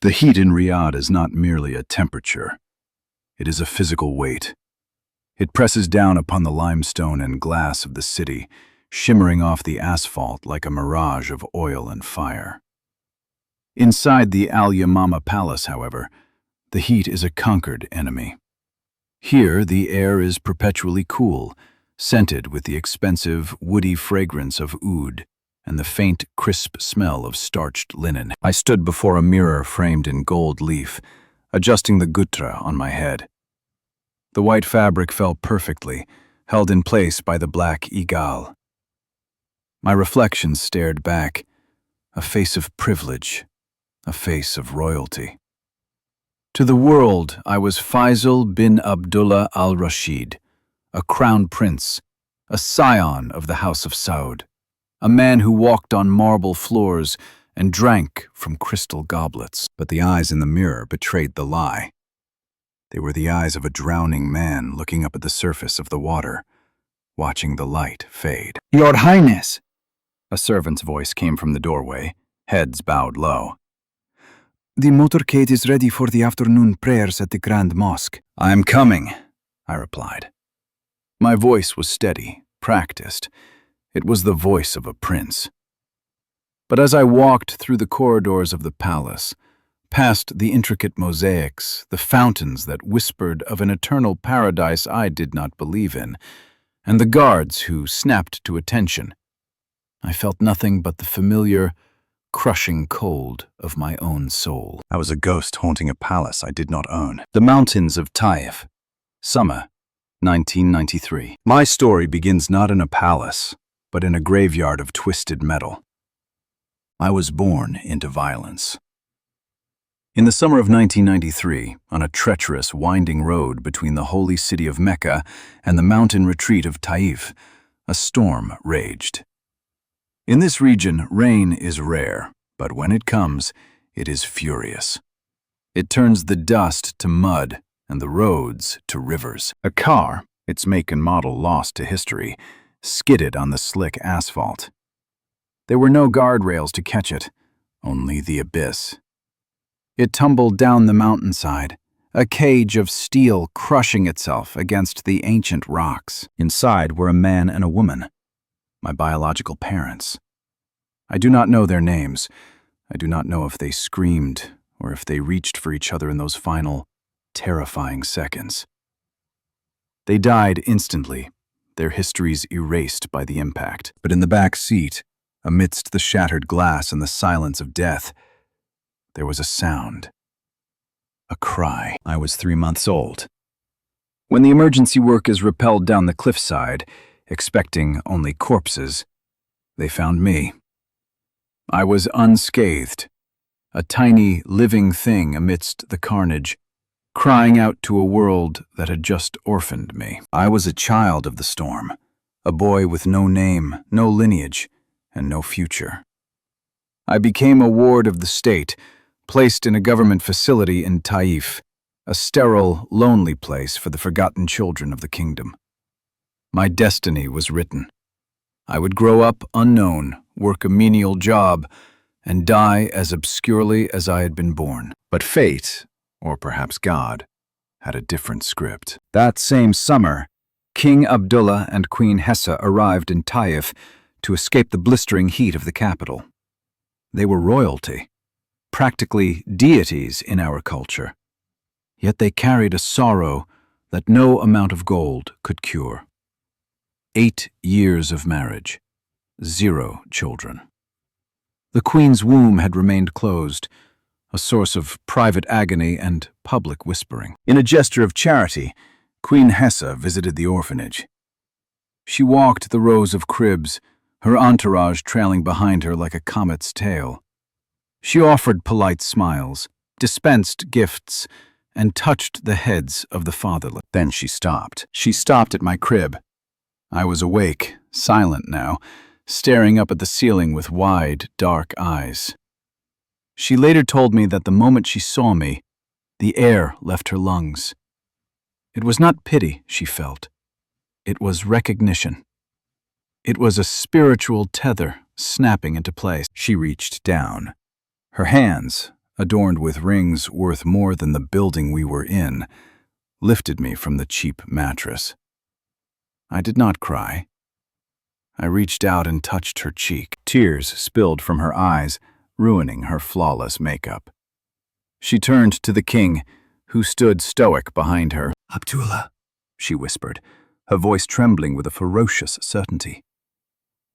The heat in Riyadh is not merely a temperature. It is a physical weight. It presses down upon the limestone and glass of the city, shimmering off the asphalt like a mirage of oil and fire. Inside the Al-Yamama Palace, however, the heat is a conquered enemy. Here, the air is perpetually cool, scented with the expensive, woody fragrance of oud and the faint, crisp smell of starched linen. I stood before a mirror framed in gold leaf, adjusting the gutra on my head. The white fabric fell perfectly, held in place by the black igal. My reflection stared back, a face of privilege, a face of royalty. To the world, I was Faisal bin Abdullah Al-Rashid, a crown prince, a scion of the House of Saud, a man who walked on marble floors and drank from crystal goblets. But the eyes in the mirror betrayed the lie. They were the eyes of a drowning man looking up at the surface of the water, watching the light fade. "Your Highness!" A servant's voice came from the doorway, heads bowed low. "The motorcade is ready for the afternoon prayers at the Grand Mosque." "I am coming," I replied. My voice was steady, practiced. It was the voice of a prince. But as I walked through the corridors of the palace, past the intricate mosaics, the fountains that whispered of an eternal paradise I did not believe in, and the guards who snapped to attention, I felt nothing but the familiar, crushing cold of my own soul. I was a ghost haunting a palace I did not own. The mountains of Taif, summer, 1993. My story begins not in a palace, but in a graveyard of twisted metal. I was born into violence. In the summer of 1993, on a treacherous, winding road between the holy city of Mecca and the mountain retreat of Taif, a storm raged. In this region, rain is rare, but when it comes, it is furious. It turns the dust to mud and the roads to rivers. A car, its make and model lost to history, skidded on the slick asphalt. There were no guardrails to catch it, only the abyss. It tumbled down the mountainside, a cage of steel crushing itself against the ancient rocks. Inside were a man and a woman, my biological parents. I do not know their names. I do not know if they screamed or if they reached for each other in those final, terrifying seconds. They died instantly, their histories erased by the impact. But in the back seat, amidst the shattered glass and the silence of death, there was a sound. A cry. I was 3 months old. When the emergency workers rappelled down the cliffside, expecting only corpses, they found me. I was unscathed, a tiny, living thing amidst the carnage, crying out to a world that had just orphaned me. I was a child of the storm, a boy with no name, no lineage, and no future. I became a ward of the state, placed in a government facility in Taif, a sterile, lonely place for the forgotten children of the kingdom. My destiny was written. I would grow up unknown, work a menial job, and die as obscurely as I had been born. But fate, or perhaps God, had a different script. That same summer, King Abdullah and Queen Hessa arrived in Taif to escape the blistering heat of the capital. They were royalty, practically deities in our culture. Yet they carried a sorrow that no amount of gold could cure. 8 years of marriage, 0 children. The queen's womb had remained closed, a source of private agony and public whispering. In a gesture of charity, Queen Hessa visited the orphanage. She walked the rows of cribs, her entourage trailing behind her like a comet's tail. She offered polite smiles, dispensed gifts, and touched the heads of the fatherless. Then she stopped. She stopped at my crib. I was awake, silent now, staring up at the ceiling with wide, dark eyes. She later told me that the moment she saw me, the air left her lungs. It was not pity she felt. It was recognition. It was a spiritual tether snapping into place. She reached down. Her hands, adorned with rings worth more than the building we were in, lifted me from the cheap mattress. I did not cry. I reached out and touched her cheek. Tears spilled from her eyes, ruining her flawless makeup. She turned to the king, who stood stoic behind her. Abdullah, She whispered, her voice trembling with a ferocious certainty.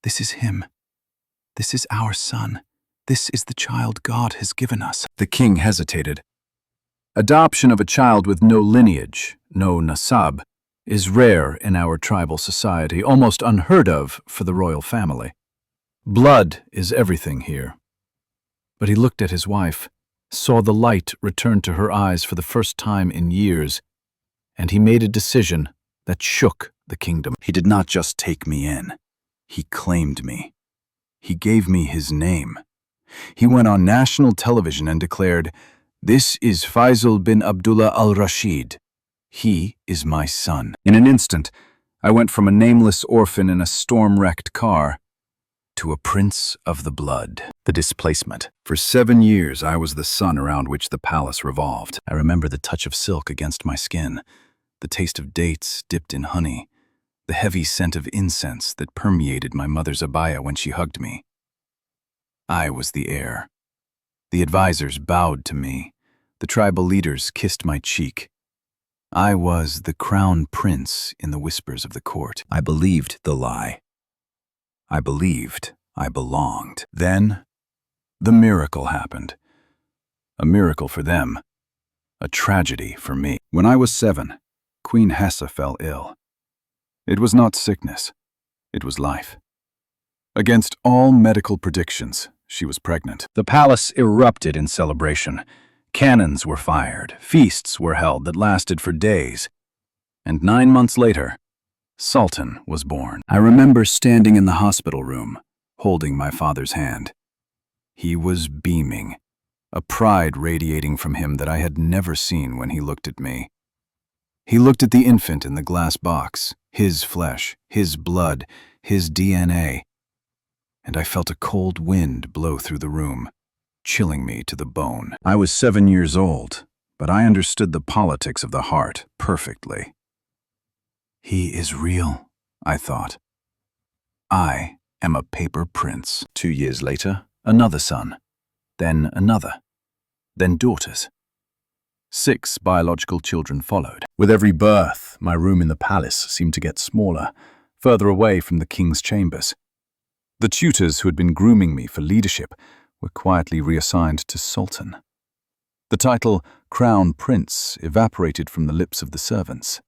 this is him. This is our son. This is the child God has given us. The king hesitated. Adoption of a child with no lineage, no nasab, is rare in our tribal society, almost unheard of for the royal family. Blood is everything here. But he looked at his wife, saw the light return to her eyes for the first time in years, and he made a decision that shook the kingdom. He did not just take me in. He claimed me. He gave me his name. He went on national television and declared, "This is Faisal bin Abdullah Al-Rashid. He is my son." In an instant, I went from a nameless orphan in a storm-wrecked car to a prince of the blood. The displacement. For 7 years, I was the sun around which the palace revolved. I remember the touch of silk against my skin, the taste of dates dipped in honey, the heavy scent of incense that permeated my mother's abaya when she hugged me. I was the heir. The advisors bowed to me. The tribal leaders kissed my cheek. I was the crown prince in the whispers of the court. I believed the lie. I believed I belonged. Then, the miracle happened. A miracle for them. A tragedy for me. When I was 7, Queen Hessa fell ill. It was not sickness. It was life. Against all medical predictions, she was pregnant. The palace erupted in celebration. Cannons were fired. Feasts were held that lasted for days. And 9 months later, Sultan was born. I remember standing in the hospital room, holding my father's hand. He was beaming, a pride radiating from him that I had never seen when he looked at me. He looked at the infant in the glass box, his flesh, his blood, his DNA, and I felt a cold wind blow through the room, chilling me to the bone. I was 7 years old, but I understood the politics of the heart perfectly. He is real, I thought. I am a paper prince. 2 years later, another son, then another, then daughters. 6 biological children followed. With every birth, my room in the palace seemed to get smaller, further away from the king's chambers. The tutors who had been grooming me for leadership were quietly reassigned to Sultan. The title Crown Prince evaporated from the lips of the servants.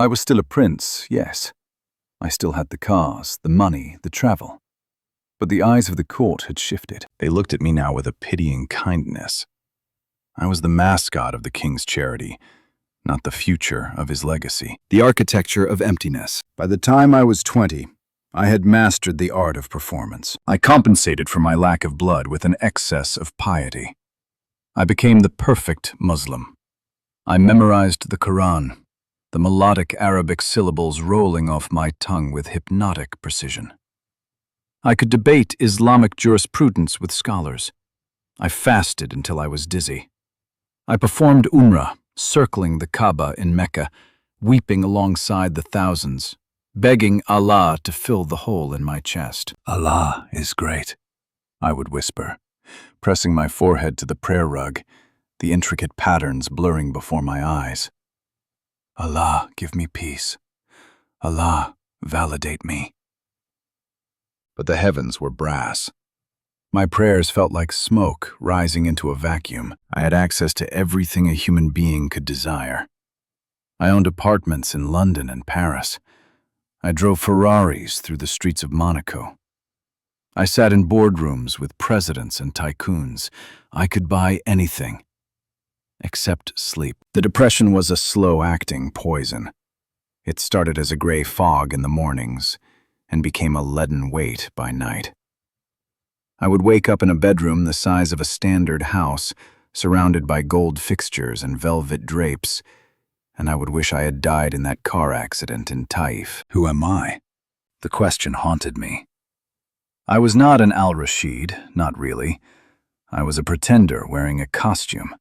I was still a prince, yes. I still had the cars, the money, the travel. But the eyes of the court had shifted. They looked at me now with a pitying kindness. I was the mascot of the king's charity, not the future of his legacy. The architecture of emptiness. By the time I was 20, I had mastered the art of performance. I compensated for my lack of blood with an excess of piety. I became the perfect Muslim. I memorized the Quran, the melodic Arabic syllables rolling off my tongue with hypnotic precision. I could debate Islamic jurisprudence with scholars. I fasted until I was dizzy. I performed Umrah, circling the Kaaba in Mecca, weeping alongside the thousands, begging Allah to fill the hole in my chest. Allah is great, I would whisper, pressing my forehead to the prayer rug, the intricate patterns blurring before my eyes. Allah, give me peace. Allah, validate me. But the heavens were brass. My prayers felt like smoke rising into a vacuum. I had access to everything a human being could desire. I owned apartments in London and Paris. I drove Ferraris through the streets of Monaco. I sat in boardrooms with presidents and tycoons. I could buy anything, except sleep. The depression was a slow-acting poison. It started as a gray fog in the mornings and became a leaden weight by night. I would wake up in a bedroom the size of a standard house, surrounded by gold fixtures and velvet drapes, and I would wish I had died in that car accident in Taif. Who am I? The question haunted me. I was not an Al-Rashid, not really. I was a pretender wearing a costume.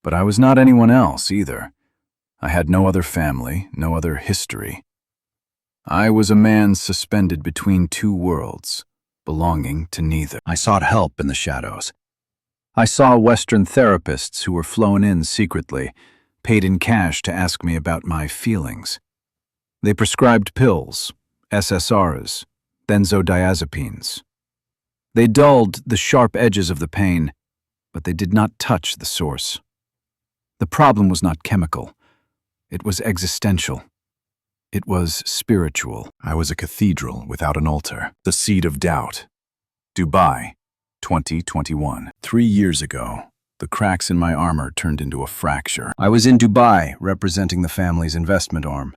But I was not anyone else either. I had no other family, no other history. I was a man suspended between two worlds, belonging to neither. I sought help in the shadows. I saw Western therapists who were flown in secretly, paid in cash to ask me about my feelings. They prescribed pills, SSRIs, benzodiazepines. They dulled the sharp edges of the pain, but they did not touch the source. The problem was not chemical. It was existential. It was spiritual. I was a cathedral without an altar. The seed of doubt. Dubai, 2021. 3 years ago, the cracks in my armor turned into a fracture. I was in Dubai, representing the family's investment arm.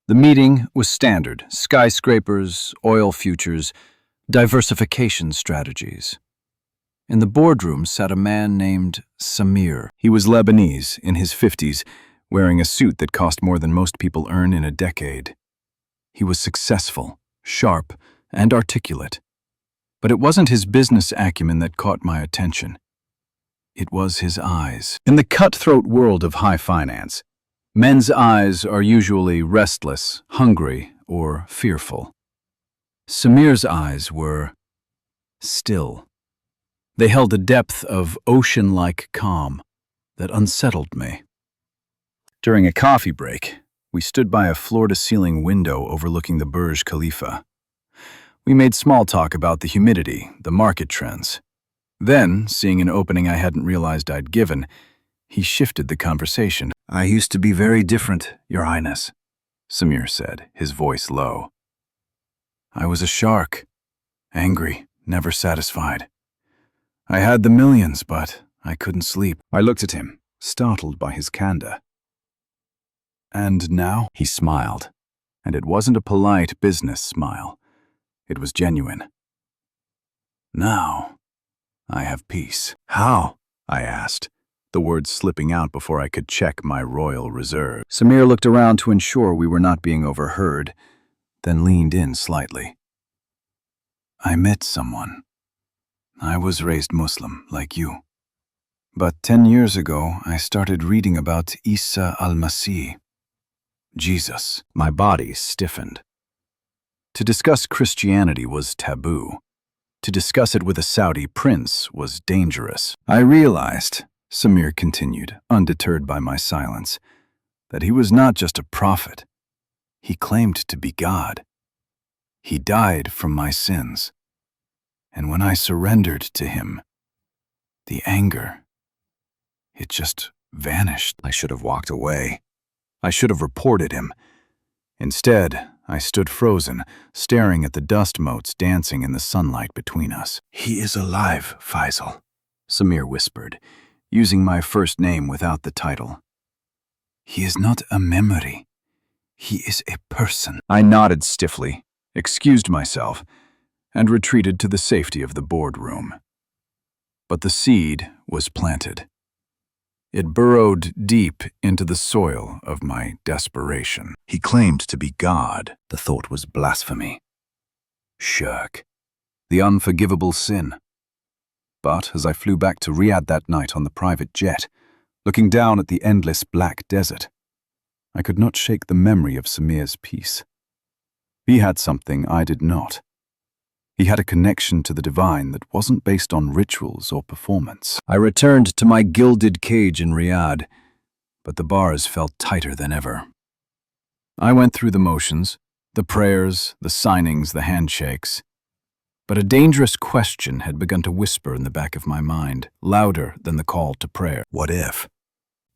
The meeting was standard: skyscrapers, oil futures, diversification strategies. In the boardroom sat a man named Samir. He was Lebanese, in his 50s, wearing a suit that cost more than most people earn in a decade. He was successful, sharp, and articulate. But it wasn't his business acumen that caught my attention. It was his eyes. In the cutthroat world of high finance, men's eyes are usually restless, hungry, or fearful. Samir's eyes were still. They held a depth of ocean-like calm that unsettled me. During a coffee break, we stood by a floor-to-ceiling window overlooking the Burj Khalifa. We made small talk about the humidity, the market trends. Then, seeing an opening I hadn't realized I'd given, he shifted the conversation. "I used to be very different, Your Highness," Samir said, his voice low. "I was a shark, angry, never satisfied. I had the millions, but I couldn't sleep." I looked at him, startled by his candor. "And now?" He smiled, and it wasn't a polite business smile. It was genuine. "Now, I have peace." "How?" I asked, the words slipping out before I could check my royal reserve. Samir looked around to ensure we were not being overheard, then leaned in slightly. "I met someone. I was raised Muslim, like you. But 10 years ago, I started reading about Isa al-Masih, Jesus." My body stiffened. To discuss Christianity was taboo. To discuss it with a Saudi prince was dangerous. I realized, Samir continued, undeterred by my silence, that he was not just a prophet. He claimed to be God. He died from my sins. And when I surrendered to him, the anger, it just vanished. I should have walked away. I should have reported him. Instead, I stood frozen, staring at the dust motes dancing in the sunlight between us. "He is alive, Faisal," Samir whispered, using my first name without the title. "He is not a memory. He is a person." I nodded stiffly, excused myself, and retreated to the safety of the boardroom. But the seed was planted. It burrowed deep into the soil of my desperation. He claimed to be God. The thought was blasphemy. Shirk. The unforgivable sin. But as I flew back to Riyadh that night on the private jet, looking down at the endless black desert, I could not shake the memory of Samir's peace. He had something I did not. He had a connection to the divine that wasn't based on rituals or performance. I returned to my gilded cage in Riyadh, but the bars felt tighter than ever. I went through the motions, the prayers, the signings, the handshakes. But a dangerous question had begun to whisper in the back of my mind, louder than the call to prayer. What if?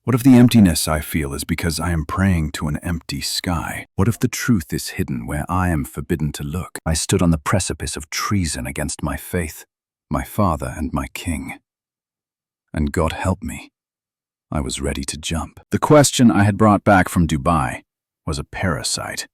What if the emptiness I feel is because I am praying to an empty sky? What if the truth is hidden where I am forbidden to look? I stood on the precipice of treason against my faith, my father and my king. And God help me, I was ready to jump. The question I had brought back from Dubai was a parasite.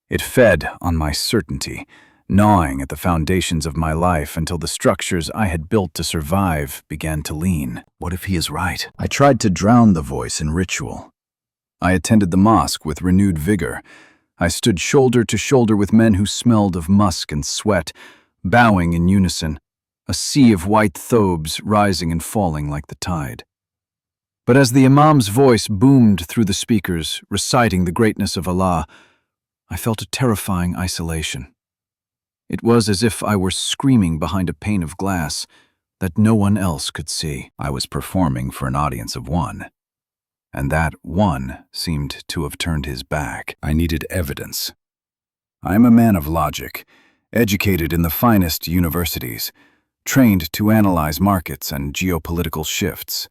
It fed on my certainty, gnawing at the foundations of my life until the structures I had built to survive began to lean. What if he is right? I tried to drown the voice in ritual. I attended the mosque with renewed vigor. I stood shoulder to shoulder with men who smelled of musk and sweat, bowing in unison, a sea of white thobes rising and falling like the tide. But as the Imam's voice boomed through the speakers, reciting the greatness of Allah, I felt a terrifying isolation. It was as if I were screaming behind a pane of glass that no one else could see. I was performing for an audience of one, and that one seemed to have turned his back. I needed evidence. I am a man of logic, educated in the finest universities, trained to analyze markets and geopolitical shifts.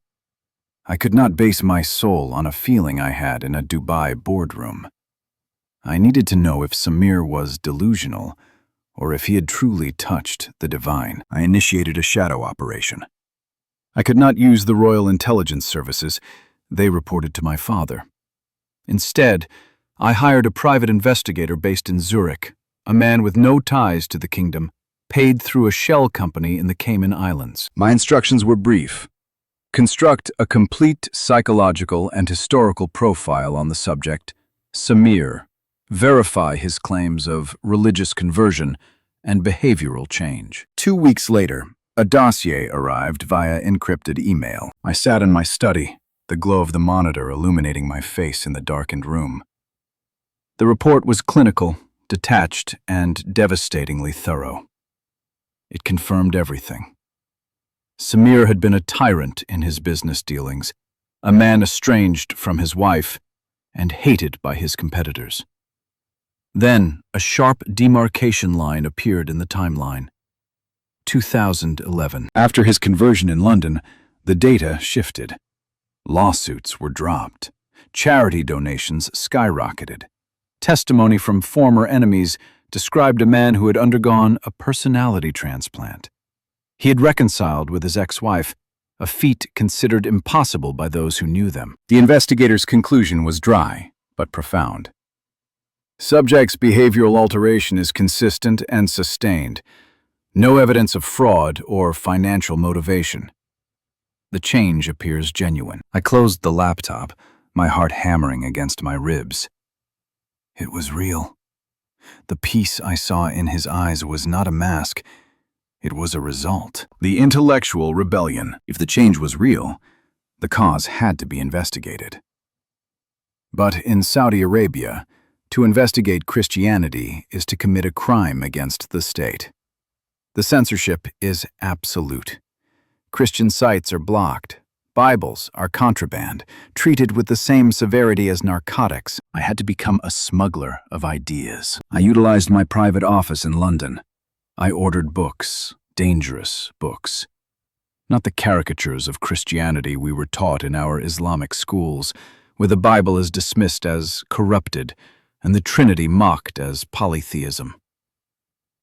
I could not base my soul on a feeling I had in a Dubai boardroom. I needed to know if Samir was delusional or if he had truly touched the divine. I initiated a shadow operation. I could not use the Royal Intelligence Services. They reported to my father. Instead, I hired a private investigator based in Zurich, a man with no ties to the kingdom, paid through a shell company in the Cayman Islands. My instructions were brief. Construct a complete psychological and historical profile on the subject, Samir. Verify his claims of religious conversion and behavioral change. 2 weeks later, a dossier arrived via encrypted email. I sat in my study, the glow of the monitor illuminating my face in the darkened room. The report was clinical, detached, and devastatingly thorough. It confirmed everything. Samir had been a tyrant in his business dealings, a man estranged from his wife and hated by his competitors. Then, a sharp demarcation line appeared in the timeline. 2011. After his conversion in London, the data shifted. Lawsuits were dropped. Charity donations skyrocketed. Testimony from former enemies described a man who had undergone a personality transplant. He had reconciled with his ex-wife, a feat considered impossible by those who knew them. The investigator's conclusion was dry, but profound. Subject's behavioral alteration is consistent and sustained. No evidence of fraud or financial motivation. The change appears genuine. I closed the laptop, my heart hammering against my ribs. It was real. The peace I saw in his eyes was not a mask. It was a result. The intellectual rebellion. If the change was real, the cause had to be investigated. But in Saudi Arabia, to investigate Christianity is to commit a crime against the state. The censorship is absolute. Christian sites are blocked. Bibles are contraband, treated with the same severity as narcotics. I had to become a smuggler of ideas. I utilized my private office in London. I ordered books, dangerous books. Not the caricatures of Christianity we were taught in our Islamic schools, where the Bible is dismissed as corrupted and the Trinity mocked as polytheism.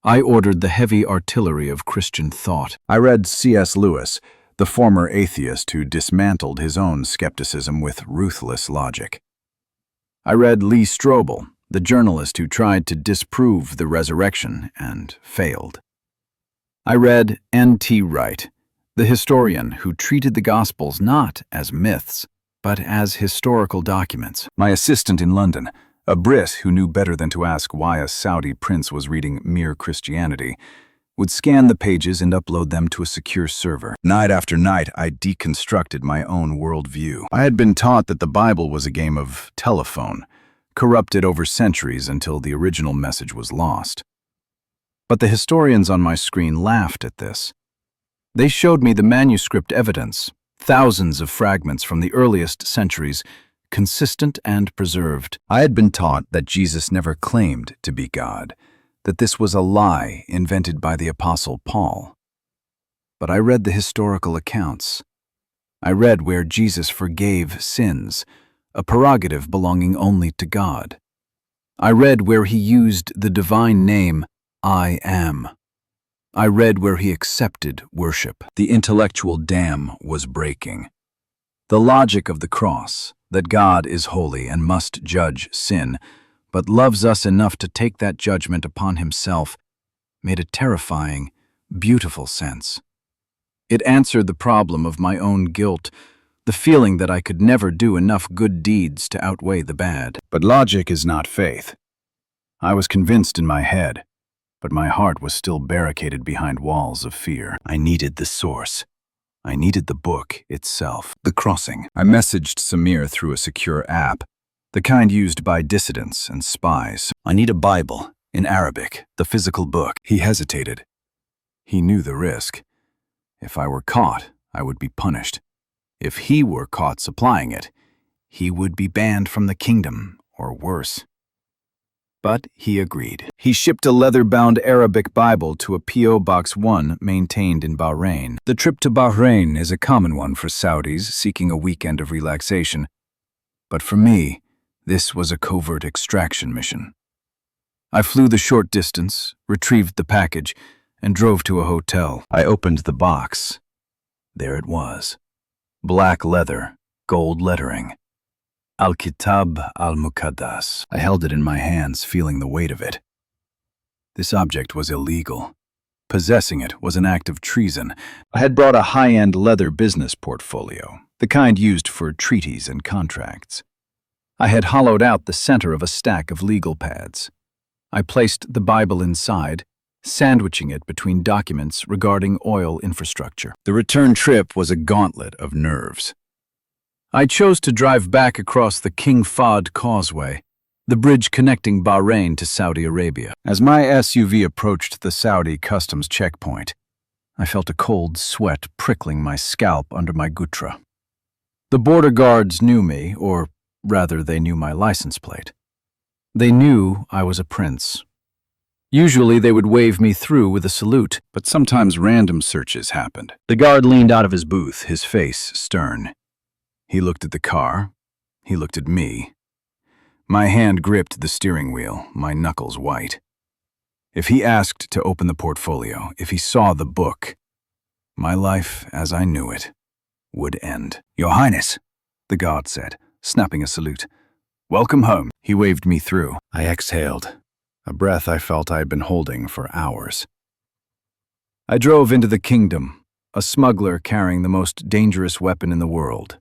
I ordered the heavy artillery of Christian thought. I read C.S. Lewis, the former atheist who dismantled his own skepticism with ruthless logic. I read Lee Strobel, the journalist who tried to disprove the resurrection and failed. I read N.T. Wright, the historian who treated the Gospels not as myths, but as historical documents. My assistant in London, a Brit who knew better than to ask why a Saudi prince was reading Mere Christianity, would scan the pages and upload them to a secure server. Night after night, I deconstructed my own worldview. I had been taught that the Bible was a game of telephone, corrupted over centuries until the original message was lost. But the historians on my screen laughed at this. They showed me the manuscript evidence, thousands of fragments from the earliest centuries, consistent and preserved. I had been taught that Jesus never claimed to be God, that this was a lie invented by the Apostle Paul. But I read the historical accounts. I read where Jesus forgave sins, a prerogative belonging only to God. I read where he used the divine name, I am. I read where he accepted worship. The intellectual dam was breaking. The logic of the cross, that God is holy and must judge sin, but loves us enough to take that judgment upon himself, made a terrifying, beautiful sense. It answered the problem of my own guilt, the feeling that I could never do enough good deeds to outweigh the bad. But logic is not faith. I was convinced in my head. but my heart was still barricaded behind walls of fear. I needed the source. I needed the book itself. The crossing. I messaged Samir through a secure app, the kind used by dissidents and spies. I need a Bible, in Arabic, the physical book. He hesitated. He knew the risk. If I were caught, I would be punished. If he were caught supplying it, he would be banned from the kingdom, or worse. But he agreed. He shipped a leather-bound Arabic Bible to a P.O. Box 1 maintained in Bahrain. The trip to Bahrain is a common one for Saudis seeking a weekend of relaxation. But for me, this was a covert extraction mission. I flew the short distance, retrieved the package, and drove to a hotel. I opened the box. There it was. Black leather, gold lettering. Al-Kitab al-Muqaddas. I held it in my hands, feeling the weight of it. This object was illegal. Possessing it was an act of treason. I had brought a high-end leather business portfolio, the kind used for treaties and contracts. I had hollowed out the center of a stack of legal pads. I placed the Bible inside, sandwiching it between documents regarding oil infrastructure. The return trip was a gauntlet of nerves. I chose to drive back across the King Fahd Causeway, the bridge connecting Bahrain to Saudi Arabia. As my SUV approached the Saudi customs checkpoint, I felt a cold sweat prickling my scalp under my gutra. The border guards knew me, or rather they knew my license plate. They knew I was a prince. Usually they would wave me through with a salute, but sometimes random searches happened. The guard leaned out of his booth, his face stern. He looked at the car. He looked at me. My hand gripped the steering wheel, my knuckles white. If he asked to open the portfolio, if he saw the book, my life, as I knew it, would end. "Your Highness," the guard said, snapping a salute. "Welcome home." He waved me through. I exhaled, a breath I felt I had been holding for hours. I drove into the kingdom, a smuggler carrying the most dangerous weapon in the world.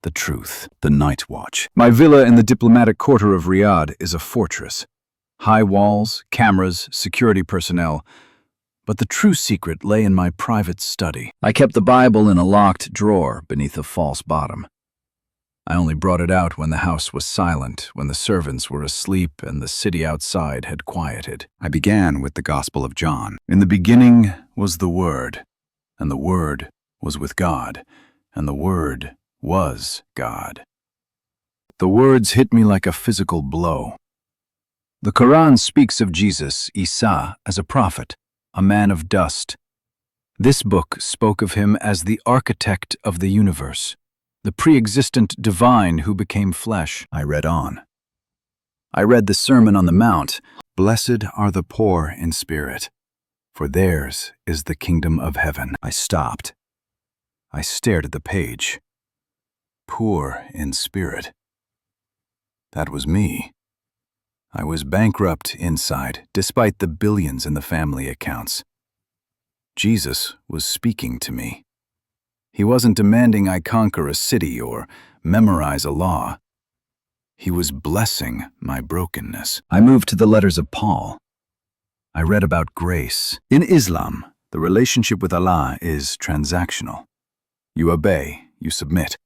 The truth, the night watch. My villa in the diplomatic quarter of Riyadh is a fortress. High walls, cameras, security personnel. But the true secret lay in my private study. I kept the Bible in a locked drawer beneath a false bottom. I only brought it out when the house was silent, when the servants were asleep and the city outside had quieted. I began with the Gospel of John. In the beginning was the Word, and the Word was with God, and the Word was God. The words hit me like a physical blow. The Quran speaks of Jesus, Isa, as a prophet, a man of dust. This book spoke of him as the architect of the universe, the pre-existent divine who became flesh. I read on. I read the Sermon on the Mount. "Blessed are the poor in spirit, for theirs is the kingdom of heaven." I stopped. I stared at the page. Poor in spirit. That was me. I was bankrupt inside, despite the billions in the family accounts. Jesus was speaking to me. He wasn't demanding I conquer a city or memorize a law. He was blessing my brokenness. I moved to the letters of Paul. I read about grace. In Islam, the relationship with Allah is transactional. You obey, you submit.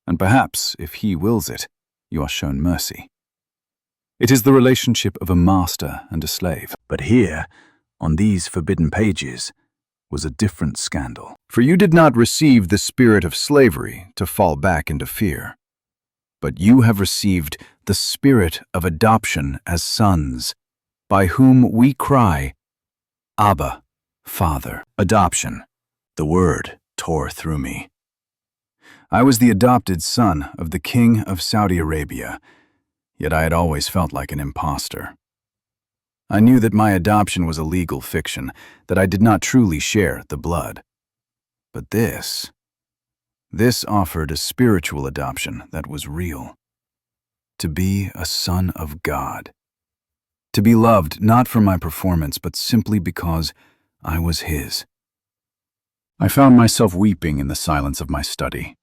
And perhaps, if He wills it, you are shown mercy. It is the relationship of a master and a slave. But here, on these forbidden pages, was a different scandal. For you did not receive the spirit of slavery to fall back into fear, but you have received the spirit of adoption as sons, by whom we cry, Abba, Father. Adoption. The word tore through me. I was the adopted son of the King of Saudi Arabia, yet I had always felt like an imposter. I knew that my adoption was a legal fiction, that I did not truly share the blood. But this offered a spiritual adoption that was real. To be a son of God. To be loved not for my performance, but simply because I was His. I found myself weeping in the silence of my study.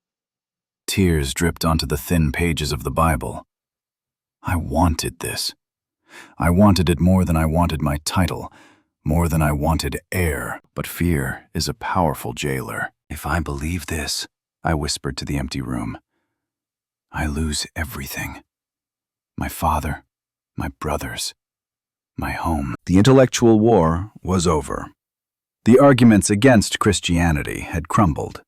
Tears dripped onto the thin pages of the Bible. I wanted this. I wanted it more than I wanted my title, more than I wanted air. But fear is a powerful jailer. If I believe this, I whispered to the empty room, I lose everything. My father, my brothers, my home. The intellectual war was over. The arguments against Christianity had crumbled.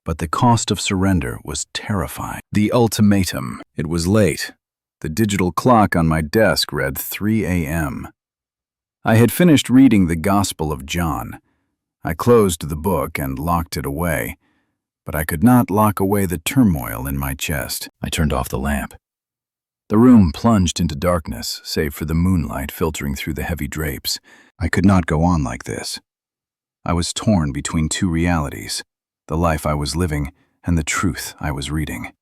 But the cost of surrender was terrifying. The ultimatum. It was late. The digital clock on my desk read 3 a.m. I had finished reading the Gospel of John. I closed the book and locked it away, but I could not lock away the turmoil in my chest. I turned off the lamp. The room plunged into darkness, save for the moonlight filtering through the heavy drapes. I could not go on like this. I was torn between two realities, the life I was living and the truth I was reading.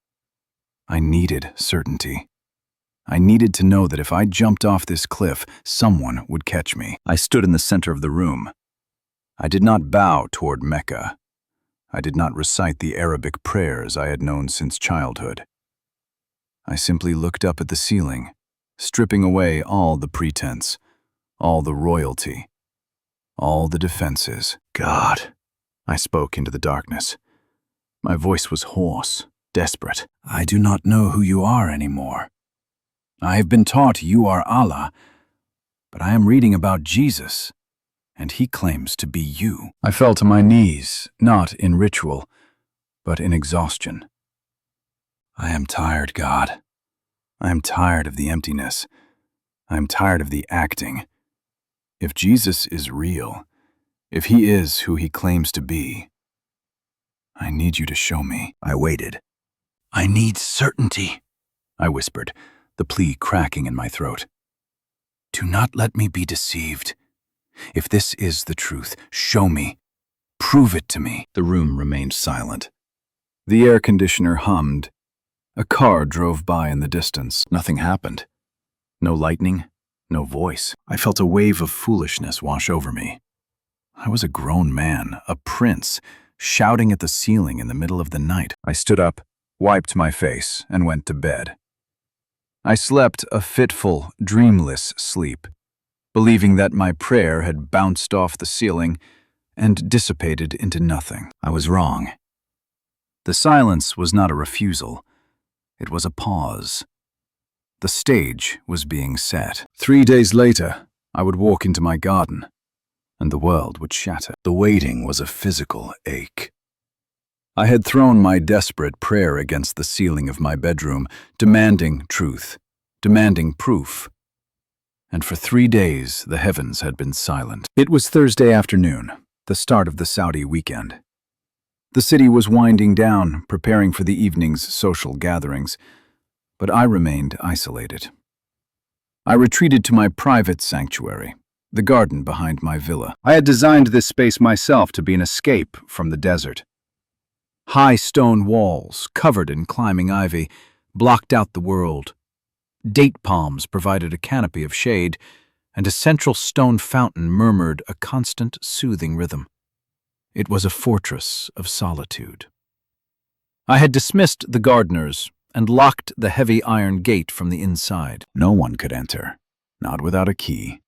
I needed certainty. I needed to know that if I jumped off this cliff, someone would catch me. I stood in the center of the room. I did not bow toward Mecca. I did not recite the Arabic prayers I had known since childhood. I simply looked up at the ceiling, stripping away all the pretense, all the royalty, all the defenses. God, I spoke into the darkness. My voice was hoarse, desperate. I do not know who you are anymore. I have been taught you are Allah, but I am reading about Jesus, and he claims to be you. I fell to my knees, not in ritual, but in exhaustion. I am tired, God. I am tired of the emptiness. I am tired of the acting. If Jesus is real, if he is who he claims to be, I need you to show me. I waited. I need certainty, I whispered, the plea cracking in my throat. Do not let me be deceived. If this is the truth, show me. Prove it to me. The room remained silent. The air conditioner hummed. A car drove by in the distance. Nothing happened. No lightning, no voice. I felt a wave of foolishness wash over me. I was a grown man, a prince, shouting at the ceiling in the middle of the night. I stood up, wiped my face, and went to bed. I slept a fitful, dreamless sleep, believing that my prayer had bounced off the ceiling and dissipated into nothing. I was wrong. The silence was not a refusal. It was a pause. The stage was being set. 3 days later, I would walk into my garden, and the world would shatter. The waiting was a physical ache. I had thrown my desperate prayer against the ceiling of my bedroom, demanding truth, demanding proof. And for 3 days, the heavens had been silent. It was Thursday afternoon, the start of the Saudi weekend. The city was winding down, preparing for the evening's social gatherings, but I remained isolated. I retreated to my private sanctuary, the garden behind my villa. I had designed this space myself to be an escape from the desert. High stone walls, covered in climbing ivy, blocked out the world. Date palms provided a canopy of shade, and a central stone fountain murmured a constant, soothing rhythm. It was a fortress of solitude. I had dismissed the gardeners and locked the heavy iron gate from the inside. No one could enter, not without a key,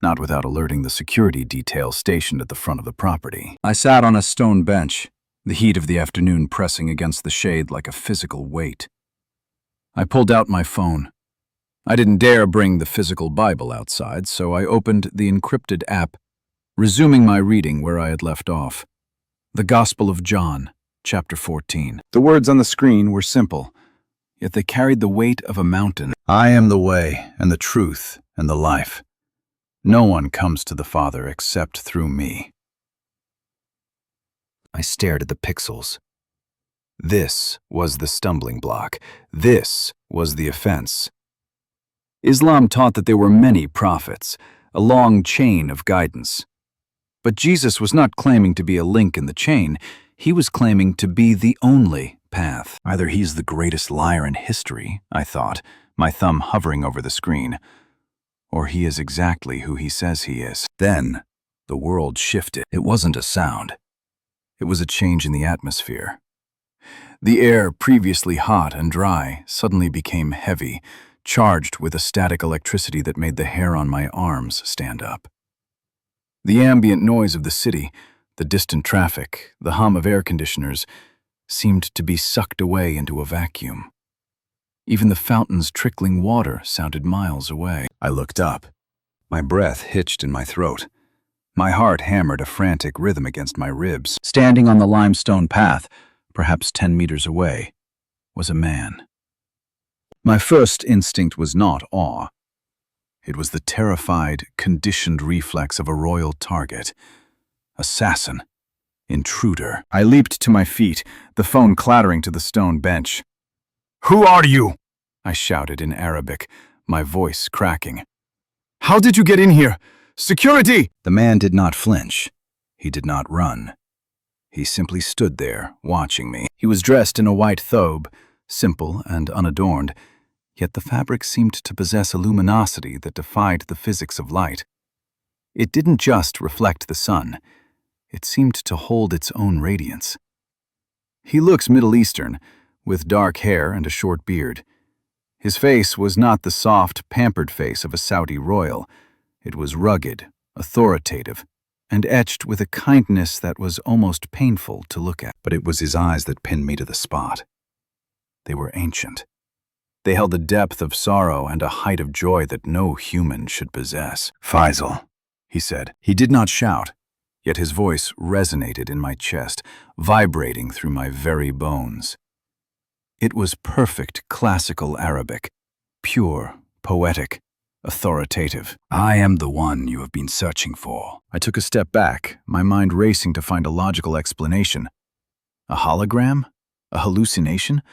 not without alerting the security detail stationed at the front of the property. I sat on a stone bench, the heat of the afternoon pressing against the shade like a physical weight. I pulled out my phone. I didn't dare bring the physical Bible outside, so I opened the encrypted app, resuming my reading where I had left off. The Gospel of John, chapter 14. The words on the screen were simple, yet they carried the weight of a mountain. I am the way and the truth and the life. No one comes to the Father except through me. I stared at the pixels. This was the stumbling block. This was the offense. Islam taught that there were many prophets, a long chain of guidance. But Jesus was not claiming to be a link in the chain. He was claiming to be the only path. Either he's the greatest liar in history, I thought, my thumb hovering over the screen, or he is exactly who he says he is. Then, the world shifted. It wasn't a sound. It was a change in the atmosphere. The air, previously hot and dry, suddenly became heavy, charged with a static electricity that made the hair on my arms stand up. The ambient noise of the city, the distant traffic, the hum of air conditioners, seemed to be sucked away into a vacuum. Even the fountain's trickling water sounded miles away. I looked up. My breath hitched in my throat. My heart hammered a frantic rhythm against my ribs. Standing on the limestone path, perhaps 10 meters away, was a man. My first instinct was not awe. It was the terrified, conditioned reflex of a royal target. Assassin. Intruder. I leaped to my feet, the phone clattering to the stone bench. "Who are you?" I shouted in Arabic, my voice cracking. "How did you get in here? Security!" The man did not flinch. He did not run. He simply stood there, watching me. He was dressed in a white thobe, simple and unadorned, yet the fabric seemed to possess a luminosity that defied the physics of light. It didn't just reflect the sun. It seemed to hold its own radiance. He looks Middle Eastern, with dark hair and a short beard. His face was not the soft, pampered face of a Saudi royal. It was rugged, authoritative, and etched with a kindness that was almost painful to look at. But it was his eyes that pinned me to the spot. They were ancient. They held a depth of sorrow and a height of joy that no human should possess. "Faisal," he said. He did not shout, yet his voice resonated in my chest, vibrating through my very bones. It was perfect classical Arabic, pure, poetic, authoritative. "I am the one you have been searching for." I took a step back, my mind racing to find a logical explanation. A hologram? A hallucination?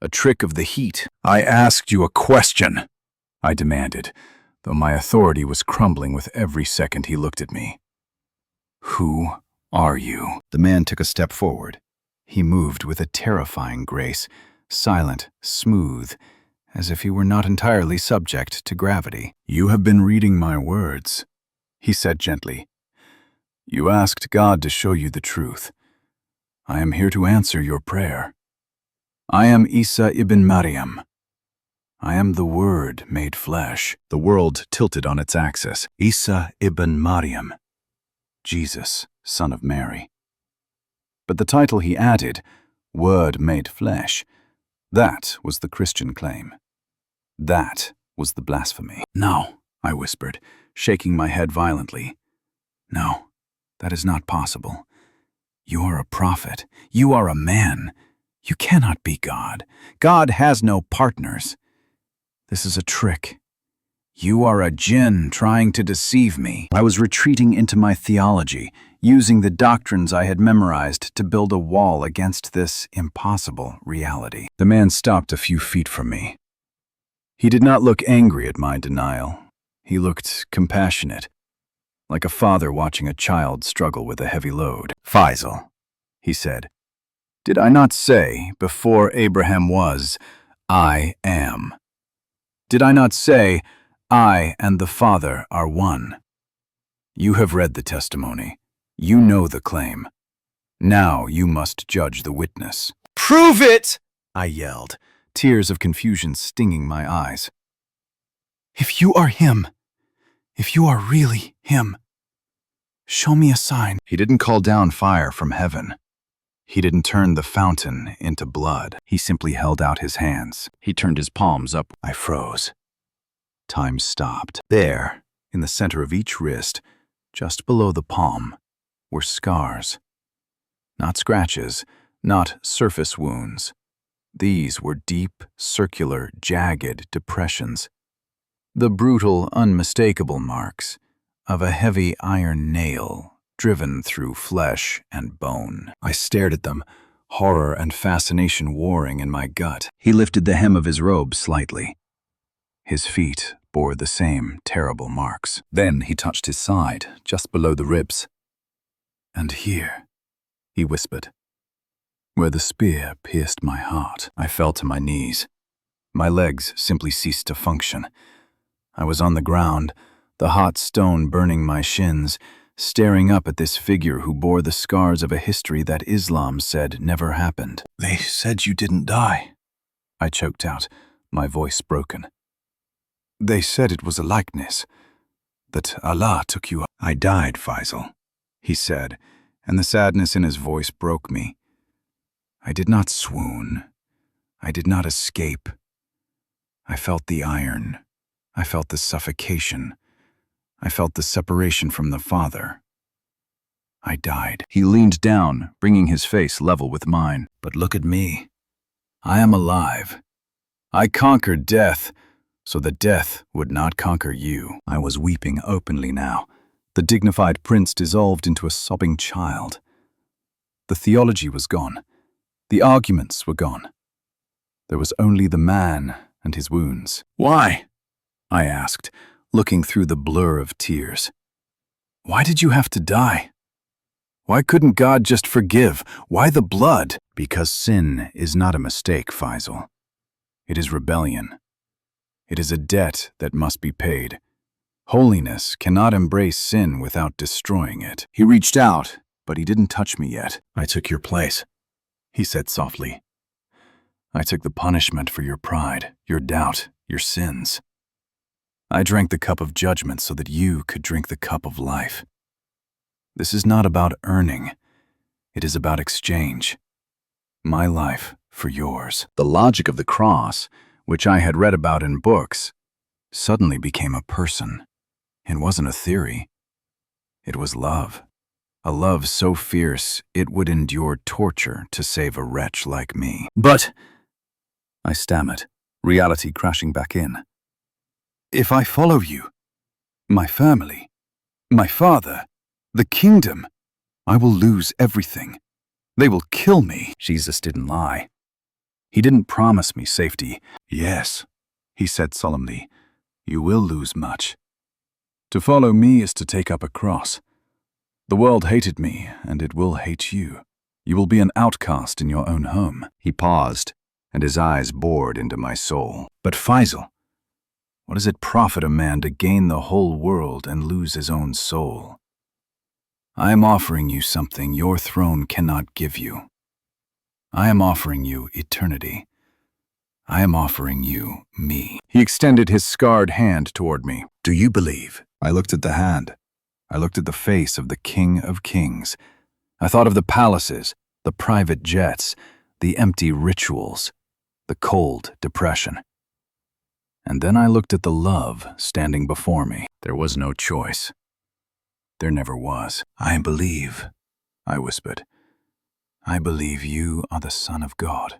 A trick of the heat? "I asked you a question," I demanded, though my authority was crumbling with every second he looked at me. "Who are you?" The man took a step forward. He moved with a terrifying grace, silent, smooth, as if he were not entirely subject to gravity. "You have been reading my words," he said gently. "You asked God to show you the truth. I am here to answer your prayer. I am Isa ibn Maryam. I am the Word made flesh." The world tilted on its axis. Isa ibn Maryam. Jesus, son of Mary. But the title he added, Word made flesh, that was the Christian claim. That was the blasphemy. "No," I whispered, shaking my head violently. "No, that is not possible. You are a prophet. You are a man. You cannot be God. God has no partners. This is a trick. You are a jinn trying to deceive me." I was retreating into my theology, using the doctrines I had memorized to build a wall against this impossible reality. The man stopped a few feet from me. He did not look angry at my denial. He looked compassionate, like a father watching a child struggle with a heavy load. "Faisal," he said, "did I not say, before Abraham was, I am? Did I not say, I and the Father are one? You have read the testimony. You know the claim. Now you must judge the witness." "Prove it!" I yelled, tears of confusion stinging my eyes. "If you are him, if you are really him, show me a sign." He didn't call down fire from heaven. He didn't turn the fountain into blood. He simply held out his hands. He turned his palms up. I froze. Time stopped. There, in the center of each wrist, just below the palm, were scars. Not scratches, not surface wounds. These were deep, circular, jagged depressions. The brutal, unmistakable marks of a heavy iron nail driven through flesh and bone. I stared at them, horror and fascination warring in my gut. He lifted the hem of his robe slightly. His feet bore the same terrible marks. Then he touched his side, just below the ribs. "And here," he whispered, "where the spear pierced my heart." I fell to my knees. My legs simply ceased to function. I was on the ground, the hot stone burning my shins, staring up at this figure who bore the scars of a history that Islam said never happened. "They said you didn't die," I choked out, my voice broken. "They said it was a likeness, that Allah took you up." I died, Faisal, he said, and the sadness in his voice broke me. I did not swoon. I did not escape. I felt the iron. I felt the suffocation. I felt the separation from the Father. I died. He leaned down, bringing his face level with mine. But look at me. I am alive. I conquered death, so that death would not conquer you. I was weeping openly now. The dignified prince dissolved into a sobbing child. The theology was gone. The arguments were gone. There was only the man and his wounds. Why? I asked, looking through the blur of tears. Why did you have to die? Why couldn't God just forgive? Why the blood? Because sin is not a mistake, Faisal. It is rebellion. It is a debt that must be paid. Holiness cannot embrace sin without destroying it. He reached out, but he didn't touch me yet. I took your place, he said softly. I took the punishment for your pride, your doubt, your sins. I drank the cup of judgment so that you could drink the cup of life. This is not about earning. It is about exchange. My life for yours. The logic of the cross, which I had read about in books, suddenly became a person. It wasn't a theory. It was love. A love so fierce it would endure torture to save a wretch like me. But, I stammered, reality crashing back in. If I follow you, my family, my father, the kingdom, I will lose everything. They will kill me. Jesus didn't lie. He didn't promise me safety. Yes, he said solemnly, you will lose much. To follow me is to take up a cross. The world hated me, and it will hate you. You will be an outcast in your own home. He paused, and his eyes bored into my soul. But Faisal, what does it profit a man to gain the whole world and lose his own soul? I am offering you something your throne cannot give you. I am offering you eternity. I am offering you me. He extended his scarred hand toward me. Do you believe? I looked at the hand. I looked at the face of the King of Kings. I thought of the palaces, the private jets, the empty rituals, the cold depression. And then I looked at the love standing before me. There was no choice. There never was. I believe, I whispered. I believe you are the Son of God.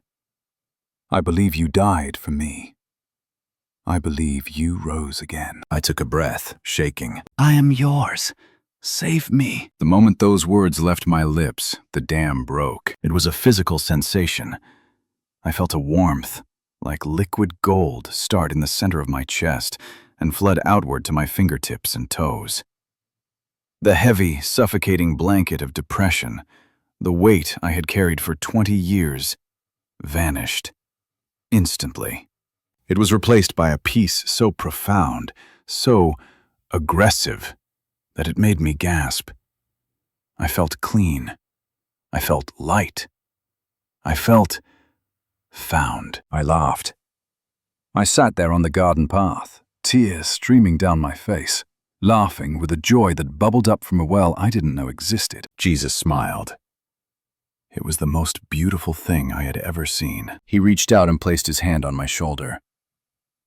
I believe you died for me. I believe you rose again. I took a breath, shaking. I am yours. Save me. The moment those words left my lips, the dam broke. It was a physical sensation. I felt a warmth, like liquid gold, start in the center of my chest and flood outward to my fingertips and toes. The heavy, suffocating blanket of depression, the weight I had carried for 20 years, vanished. Instantly. It was replaced by a peace so profound, so aggressive, that it made me gasp. I felt clean. I felt light. I felt found. I laughed. I sat there on the garden path, tears streaming down my face, laughing with a joy that bubbled up from a well I didn't know existed. Jesus smiled. It was the most beautiful thing I had ever seen. He reached out and placed his hand on my shoulder.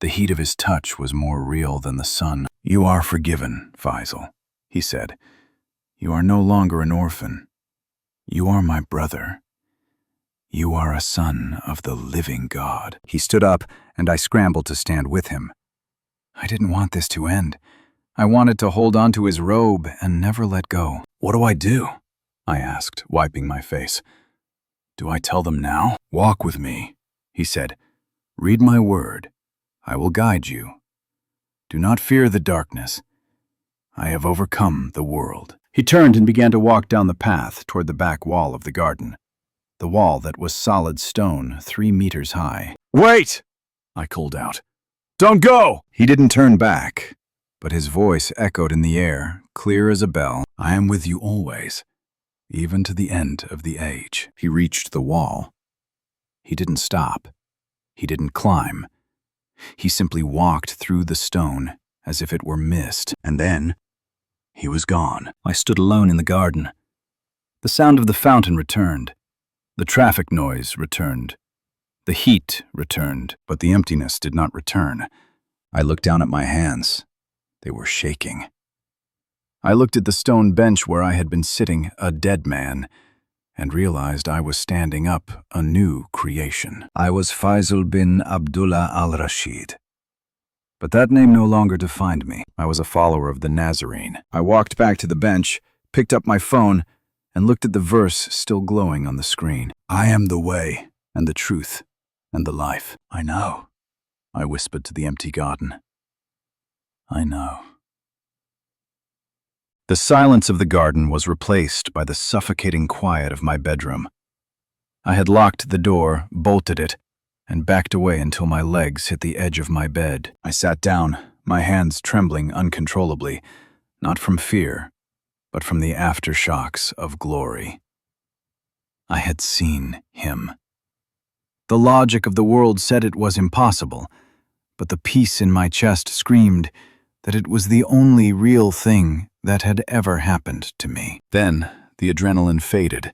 The heat of his touch was more real than the sun. You are forgiven, Faisal, he said. You are no longer an orphan. You are my brother. You are a son of the living God. He stood up, and I scrambled to stand with him. I didn't want this to end. I wanted to hold on to his robe and never let go. What do I do? I asked, wiping my face. Do I tell them now? Walk with me, he said. Read my word. I will guide you. Do not fear the darkness. I have overcome the world. He turned and began to walk down the path toward the back wall of the garden, the wall that was solid stone 3 meters high. Wait! I called out. Don't go! He didn't turn back, but his voice echoed in the air, clear as a bell. I am with you always, even to the end of the age. He reached the wall. He didn't stop. He didn't climb. He simply walked through the stone as if it were mist, and then He was gone. I stood alone in the garden. The sound of the fountain returned. The traffic noise returned. The heat returned. But the emptiness did not return. I looked down at my hands. They were shaking. I looked at the stone bench where I had been sitting, a dead man, and realized I was standing up, a new creation. I was Faisal bin Abdullah Al-Rashid. But that name no longer defined me. I was a follower of the Nazarene. I walked back to the bench, picked up my phone, and looked at the verse still glowing on the screen. I am the way, and the truth, and the life. I know, I whispered to the empty garden. I know. The silence of the garden was replaced by the suffocating quiet of my bedroom. I had locked the door, bolted it, and backed away until my legs hit the edge of my bed. I sat down, my hands trembling uncontrollably, not from fear, but from the aftershocks of glory. I had seen him. The logic of the world said it was impossible, but the peace in my chest screamed that it was the only real thing that had ever happened to me. Then the adrenaline faded,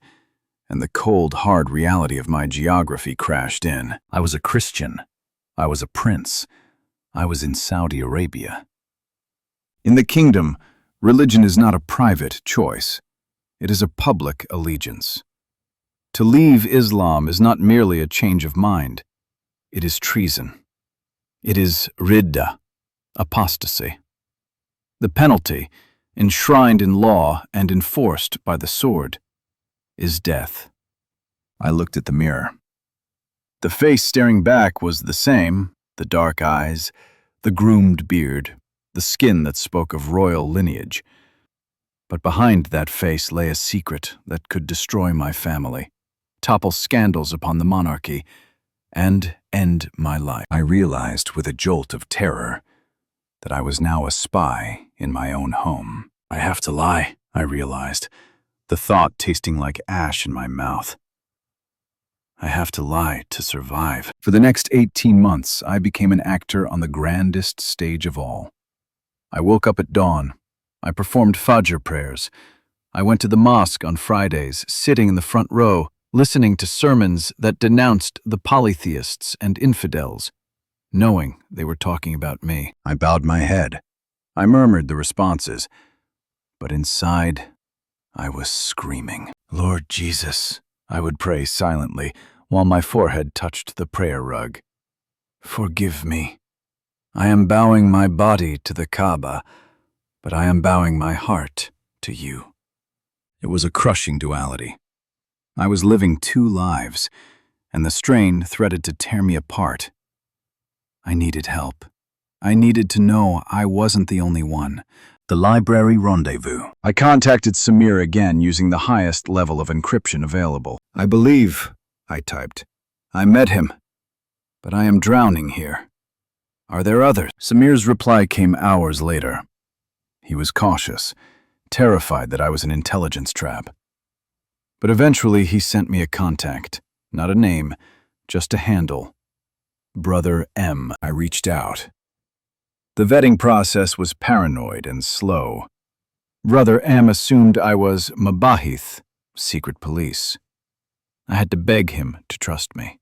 and the cold, hard reality of my geography crashed in. I was a Christian. I was a prince. I was in Saudi Arabia. In the kingdom, religion is not a private choice. It is a public allegiance. To leave Islam is not merely a change of mind. It is treason. It is ridda, apostasy. The penalty, enshrined in law and enforced by the sword, is death. I looked at the mirror. The face staring back was the same, the dark eyes, the groomed beard, the skin that spoke of royal lineage. But behind that face lay a secret that could destroy my family, topple scandals upon the monarchy, and end my life. I realized with a jolt of terror that I was now a spy in my own home. I have to lie, I realized, the thought tasting like ash in my mouth. I have to lie to survive. For the next 18 months, I became an actor on the grandest stage of all. I woke up at dawn. I performed Fajr prayers. I went to the mosque on Fridays, sitting in the front row, listening to sermons that denounced the polytheists and infidels, knowing they were talking about me. I bowed my head. I murmured the responses, but inside, I was screaming. Lord Jesus, I would pray silently while my forehead touched the prayer rug. Forgive me. I am bowing my body to the Kaaba, but I am bowing my heart to you. It was a crushing duality. I was living two lives, and the strain threatened to tear me apart. I needed help. I needed to know I wasn't the only one. The library rendezvous. I contacted Samir again using the highest level of encryption available. I believe, I typed. I met him, but I am drowning here. Are there others? Samir's reply came hours later. He was cautious, terrified that I was an intelligence trap. But eventually he sent me a contact, not a name, just a handle. Brother M. I reached out. The vetting process was paranoid and slow. Brother M assumed I was Mabahith, secret police. I had to beg him to trust me.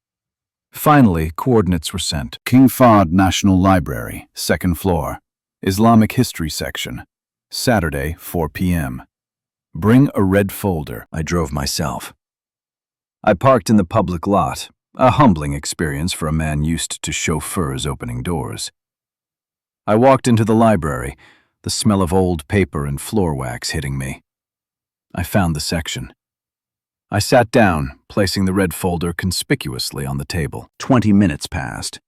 Finally, coordinates were sent. King Fahd National Library, 2nd floor, Islamic History section, Saturday, 4 p.m. Bring a red folder. I drove myself. I parked in the public lot, a humbling experience for a man used to chauffeurs opening doors. I walked into the library, the smell of old paper and floor wax hitting me. I found the section. I sat down, placing the red folder conspicuously on the table. 20 minutes passed.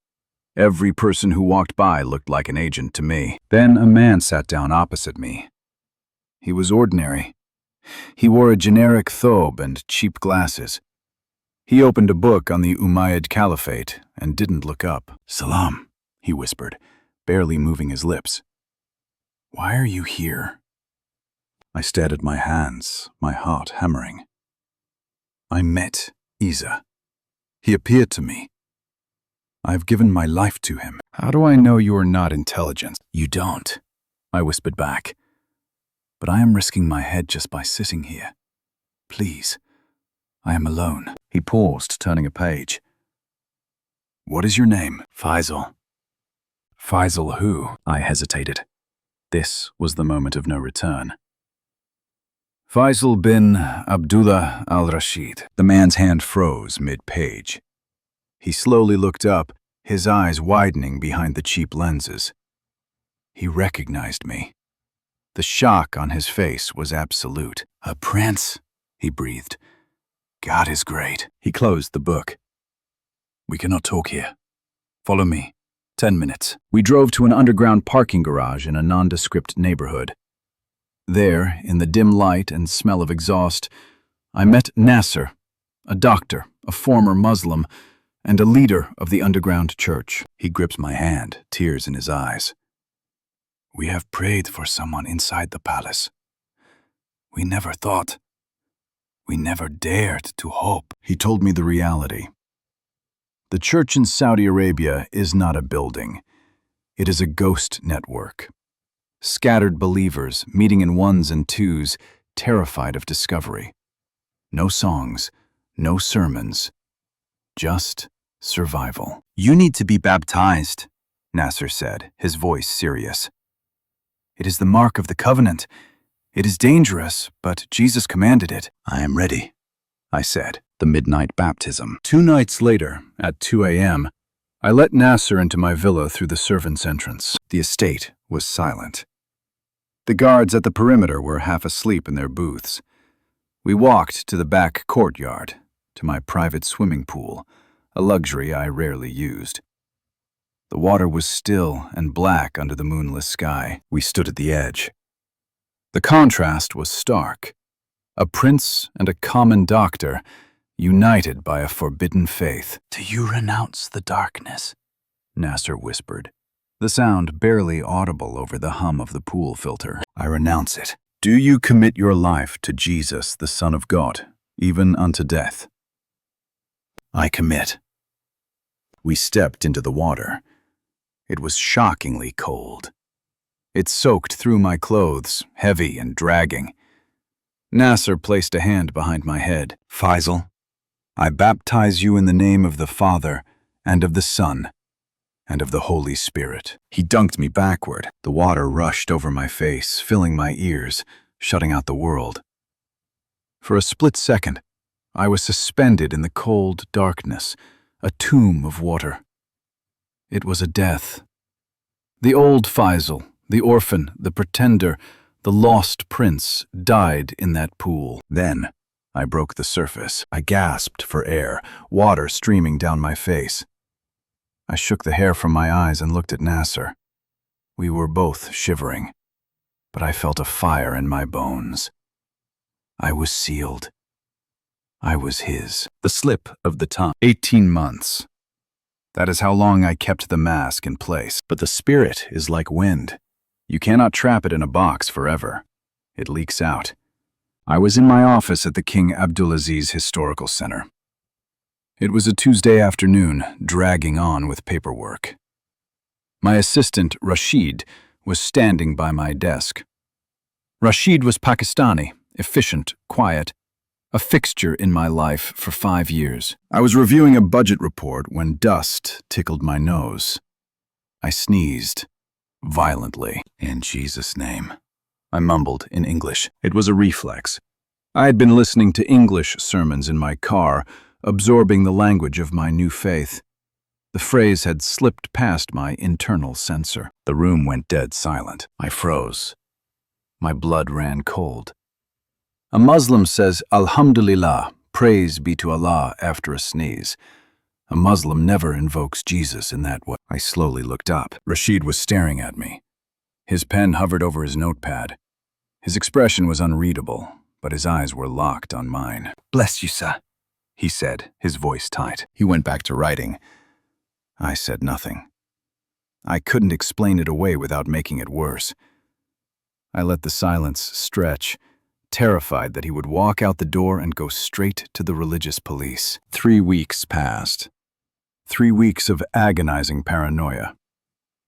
Every person who walked by looked like an agent to me. Then a man sat down opposite me. He was ordinary. He wore a generic thobe and cheap glasses. He opened a book on the Umayyad Caliphate and didn't look up. "Salam," he whispered, barely moving his lips. "Why are you here?" I stared at my hands, my heart hammering. I met Isa. He appeared to me. I've given my life to him. How do I know you are not intelligent? You don't, I whispered back. but I am risking my head just by sitting here. Please, I am alone. He paused, turning a page. What is your name? Faisal. Faisal who? I hesitated. This was the moment of no return. Faisal bin Abdullah Al-Rashid. The man's hand froze mid-page. He slowly looked up, his eyes widening behind the cheap lenses. He recognized me. The shock on his face was absolute. A prince, he breathed. God is great. He closed the book. We cannot talk here. Follow me. 10 minutes. We drove to an underground parking garage in a nondescript neighborhood. There, in the dim light and smell of exhaust, I met Nasser, a doctor, a former Muslim, and a leader of the underground church. He gripped my hand, tears in his eyes. We have prayed for someone inside the palace. We never dared to hope. He told me the reality. The church in Saudi Arabia is not a building. It is a ghost network. Scattered believers meeting in ones and twos, terrified of discovery. No songs, no sermons, just survival. You need to be baptized, Nasser said, his voice serious. It is the mark of the covenant. It is dangerous, but Jesus commanded it. I am ready, I said. The midnight baptism. 2 nights later, at 2 a.m., I let Nasser into my villa through the servants' entrance. The estate was silent. The guards at the perimeter were half asleep in their booths. We walked to the back courtyard, to my private swimming pool, a luxury I rarely used. The water was still and black under the moonless sky. We stood at the edge. The contrast was stark. A prince and a common doctor, united by a forbidden faith. Do you renounce the darkness? Nasser whispered, the sound barely audible over the hum of the pool filter. I renounce it. Do you commit your life to Jesus, the Son of God, even unto death? I commit. We stepped into the water. It was shockingly cold. It soaked through my clothes, heavy and dragging. Nasser placed a hand behind my head. Faisal, I baptize you in the name of the Father, and of the Son, and of the Holy Spirit. He dunked me backward. The water rushed over my face, filling my ears, shutting out the world. For a split second, I was suspended in the cold darkness, a tomb of water. It was a death. The old Faisal, the orphan, the pretender, the lost prince, died in that pool. Then, I broke the surface. I gasped for air, water streaming down my face. I shook the hair from my eyes and looked at Nasser. We were both shivering, but I felt a fire in my bones. I was sealed. I was his. The slip of the tongue. 18 months. That is how long I kept the mask in place. But the spirit is like wind. You cannot trap it in a box forever. It leaks out. I was in my office at the King Abdulaziz Historical Center. It was a Tuesday afternoon, dragging on with paperwork. My assistant, Rashid, was standing by my desk. Rashid was Pakistani, efficient, quiet, a fixture in my life for 5 years. I was reviewing a budget report when dust tickled my nose. I sneezed, violently. In Jesus' name, I mumbled in English. It was a reflex. I had been listening to English sermons in my car, absorbing the language of my new faith. The phrase had slipped past my internal censor. The room went dead silent. I froze. My blood ran cold. A Muslim says, Alhamdulillah, praise be to Allah, after a sneeze. A Muslim never invokes Jesus in that way. I slowly looked up. Rashid was staring at me. His pen hovered over his notepad. His expression was unreadable, but his eyes were locked on mine. Bless you, sir, he said, his voice tight. He went back to writing. I said nothing. I couldn't explain it away without making it worse. I let the silence stretch, terrified that he would walk out the door and go straight to the religious police. 3 weeks passed. 3 weeks of agonizing paranoia.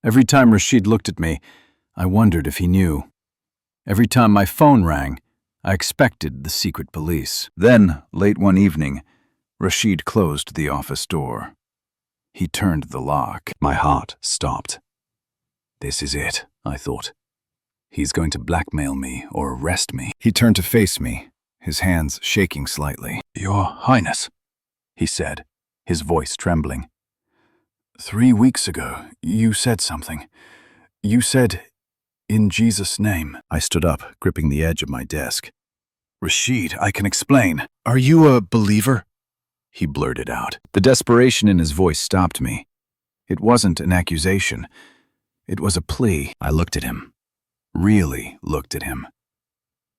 Every time Rashid looked at me, I wondered if he knew. Every time my phone rang, I expected the secret police. Then, late one evening, Rashid closed the office door. He turned the lock. My heart stopped. This is it, I thought. He's going to blackmail me or arrest me. He turned to face me, his hands shaking slightly. Your Highness, he said, his voice trembling. 3 weeks ago, you said something. You said, in Jesus' name. I stood up, gripping the edge of my desk. Rashid, I can explain. Are you a believer? He blurted out. The desperation in his voice stopped me. It wasn't an accusation. It was a plea. I looked at him. Really looked at him.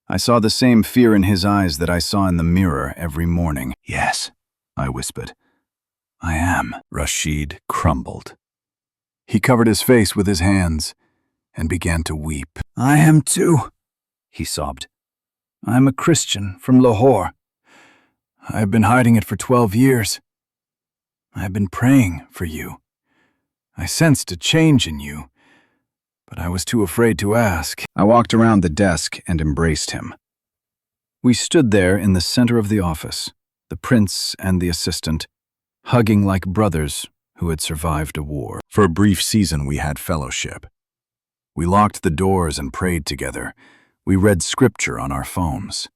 I saw the same fear in his eyes that I saw in the mirror every morning. Yes, I whispered. I am. Rashid crumbled. He covered his face with his hands and began to weep. I am too, he sobbed. I am a Christian from Lahore. I have been hiding it for 12 years. I have been praying for you. I sensed a change in you, but I was too afraid to ask. I walked around the desk and embraced him. We stood there in the center of the office, the prince and the assistant, hugging like brothers who had survived a war. For a brief season, we had fellowship. We locked the doors and prayed together. We read scripture on our phones.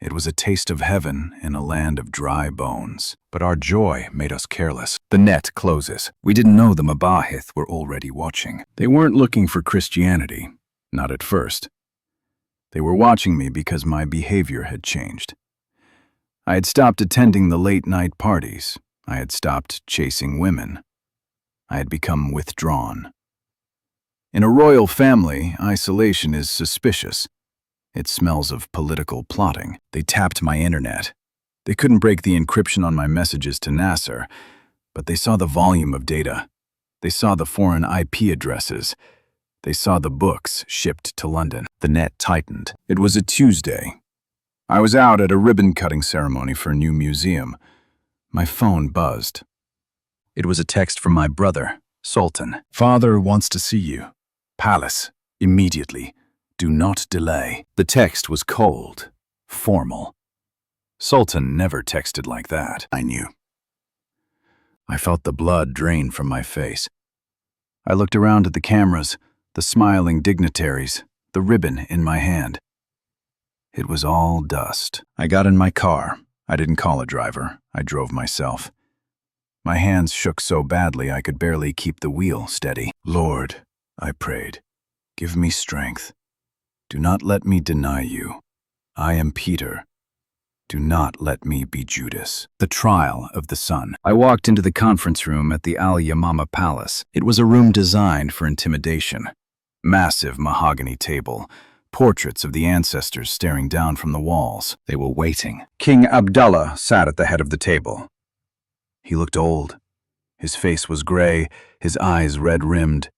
It was a taste of heaven in a land of dry bones. But our joy made us careless. The net closes. We didn't know the Mabahith were already watching. They weren't looking for Christianity, not at first. They were watching me because my behavior had changed. I had stopped attending the late-night parties. I had stopped chasing women. I had become withdrawn. In a royal family, isolation is suspicious. It smells of political plotting. They tapped my internet. They couldn't break the encryption on my messages to Nasser, but they saw the volume of data. They saw the foreign IP addresses. They saw the books shipped to London. The net tightened. It was a Tuesday. I was out at a ribbon-cutting ceremony for a new museum. My phone buzzed. It was a text from my brother, Sultan. Father wants to see you. Palace, immediately. Do not delay. The text was cold, formal. Sultan never texted like that, I knew. I felt the blood drain from my face. I looked around at the cameras, the smiling dignitaries, the ribbon in my hand. It was all dust. I got in my car. I didn't call a driver. I drove myself. My hands shook so badly I could barely keep the wheel steady. Lord, I prayed, give me strength. Do not let me deny you. I am Peter. Do not let me be Judas. The trial of the Son. I walked into the conference room at the Al-Yamama Palace. It was a room designed for intimidation. Massive mahogany table, portraits of the ancestors staring down from the walls. They were waiting. King Abdullah sat at the head of the table. He looked old. His face was gray, his eyes red-rimmed.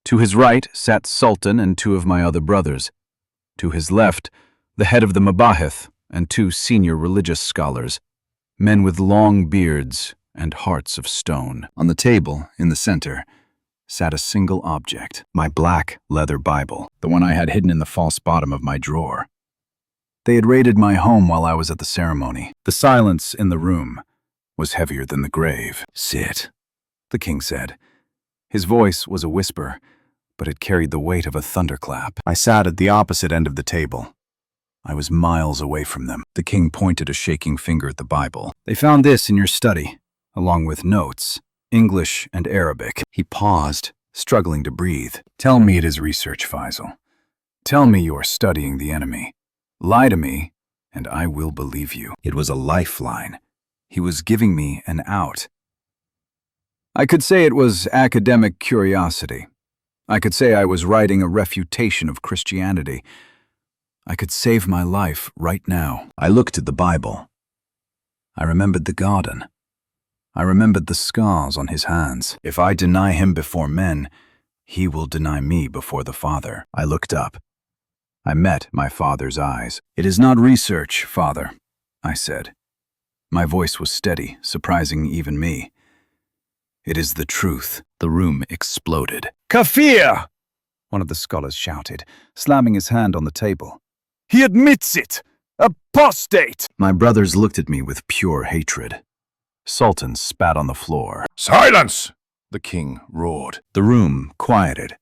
To his right sat Sultan and 2 of my other brothers. To his left, the head of the Mabahith and 2 senior religious scholars, men with long beards and hearts of stone. On the table, in the center, sat a single object, my black leather Bible, the one I had hidden in the false bottom of my drawer. They had raided my home while I was at the ceremony. The silence in the room was heavier than the grave. Sit, the king said. His voice was a whisper, but it carried the weight of a thunderclap. I sat at the opposite end of the table. I was miles away from them. The king pointed a shaking finger at the Bible. They found this in your study, along with notes, English and Arabic. He paused, struggling to breathe. Tell me it is research, Faisal. Tell me you are studying the enemy. Lie to me, and I will believe you. It was a lifeline. He was giving me an out. I could say it was academic curiosity. I could say I was writing a refutation of Christianity. I could save my life right now. I looked at the Bible. I remembered the garden. I remembered the scars on his hands. If I deny him before men, he will deny me before the Father. I looked up. I met my father's eyes. It is not research, Father, I said. My voice was steady, surprising even me. It is the truth. The room exploded. Kafir! one of the scholars shouted, slamming his hand on the table. "He admits it! Apostate!" My brothers looked at me with pure hatred. Sultan spat on the floor. "Silence!" the king roared. The room quieted,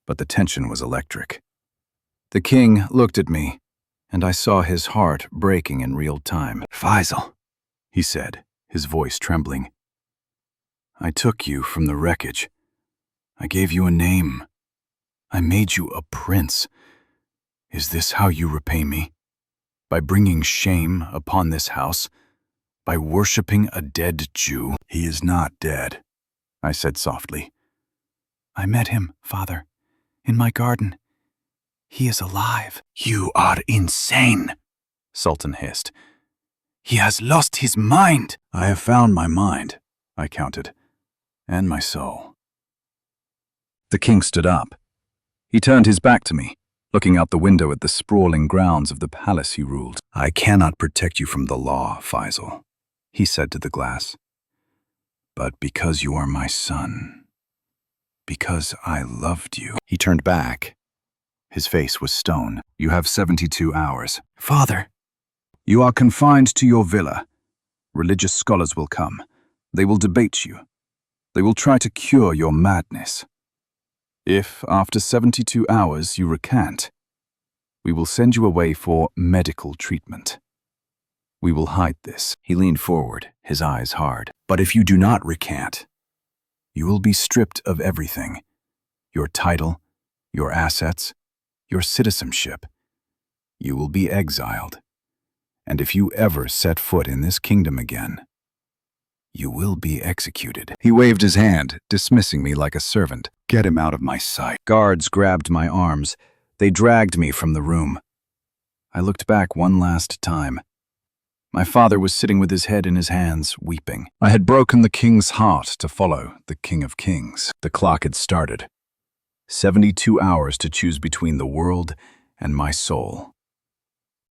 but the tension was electric. The king looked at me, and I saw his heart breaking in real time. "Faisal," he said, his voice trembling. "I took you from the wreckage. I gave you a name. I made you a prince. Is this how you repay me? By bringing shame upon this house? By worshipping a dead Jew?" "He is not dead," I said softly. "I met him, Father, in my garden. He is alive." "You are insane," Sultan hissed. "He has lost his mind." "I have found my mind," I counted, "and my soul." The king stood up. He turned his back to me, looking out the window at the sprawling grounds of the palace he ruled. "I cannot protect you from the law, Faisal," he said to the glass. "But because you are my son, because I loved you." He turned back. His face was stone. "You have 72 hours. "Father." You are confined to your villa. Religious scholars will come. They will debate you. They will try to cure your madness. If, after 72 hours, you recant, we will send you away for medical treatment. We will hide this." He leaned forward, his eyes hard. "But if you do not recant, you will be stripped of everything. Your title, your assets, your citizenship. You will be exiled. And if you ever set foot in this kingdom again, you will be executed." He waved his hand, dismissing me like a servant. "Get him out of my sight." Guards grabbed my arms. They dragged me from the room. I looked back one last time. My father was sitting with his head in his hands, weeping. I had broken the king's heart to follow the King of Kings. The clock had started. 72 hours to choose between the world and my soul.